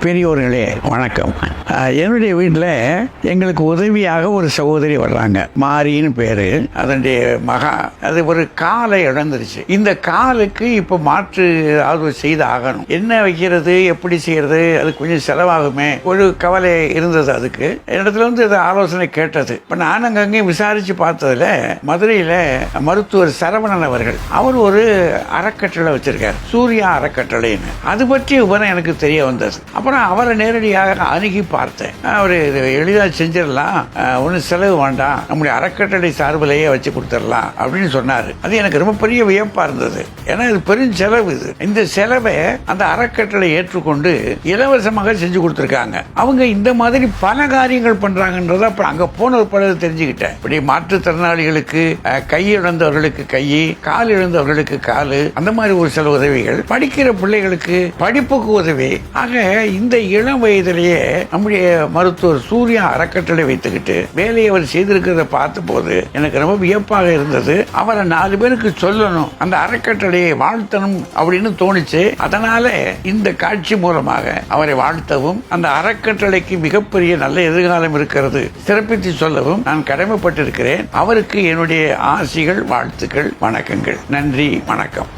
பெரியோர்களே வணக்கம். என்னுடைய வீட்டில் எங்களுக்கு உதவியாக ஒரு சகோதரி வர்றாங்க. மாரின்னு பேரு. அதனுடைய மகா அது ஒரு காலை இழந்துருச்சு. இந்த காலுக்கு இப்போ மாற்று ஏதாவது செய்து ஆகணும். என்ன வைக்கிறது, எப்படி செய்யறது, அது கொஞ்சம் செலவாகுமே ஒரு கவலை இருந்தது. அதுக்கு இடத்துல வந்து அது ஆலோசனை கேட்டது. இப்போ நான் அங்கங்கே விசாரிச்சு பார்த்ததுல மதுரையில் மருத்துவர் சரவணன் அவர்கள், அவர் ஒரு அறக்கட்டளை வச்சிருக்கார், சூர்யா அறக்கட்டளைன்னு. அது பற்றி விவரம் எனக்கு தெரிய வந்தது. அப்புறம் அவரை நேரடியாக அணுகி பார்த்தேன். அவர் எளிதாக செஞ்சிடலாம், ஒன்றும் செலவு வேண்டாம், நம்முடைய அறக்கட்டளை சார்பிலேயே வச்சு கொடுத்துடலாம் அப்படின்னு சொன்னார். அது எனக்கு ரொம்ப பெரிய வியப்பா இருந்தது. ஏன்னா இது பெரும் செலவு. இது இந்த செலவை அந்த அறக்கட்டளை ஏற்றுக்கொண்டு இலவசமாக செஞ்சு கொடுத்துருக்காங்க. அவங்க இந்த மாதிரி பல காரியங்கள் பண்றாங்கன்றத அப்புறம் அங்க போன ஒரு படம் தெரிஞ்சுக்கிட்டேன். இப்படி மாற்றுத்திறனாளிகளுக்கு கை இழந்தவர்களுக்கு கை, கால் இழந்தவர்களுக்கு காலு, அந்த மாதிரி ஒரு சில உதவிகள், படிக்கிற பிள்ளைகளுக்கு படிப்புக்கு உதவி. ஆக இந்த இளம் வயதிலேயே நம்முடைய மருத்துவர் சூர்யா அறக்கட்டளை வைத்துக்கிட்டு வேலையை அவர் செய்திருக்கிறத பார்த்த போது எனக்கு ரொம்ப வியப்பாக இருந்தது. அவரை 4 பேருக்கு சொல்லணும், அந்த அறக்கட்டளையை வாழ்த்தணும் அப்படின்னு தோணுச்சு. அதனால இந்த காட்சி மூலமாக அவரை வாழ்த்தவும், அந்த அறக்கட்டளைக்கு மிகப்பெரிய நல்ல எதிர்காலம் இருக்கிறது சிறப்பித்து சொல்லவும் நான் கடமைப்பட்டிருக்கிறேன். அவருக்கு என்னுடைய ஆசிகள், வாழ்த்துக்கள், வணக்கங்கள். நன்றி, வணக்கம்.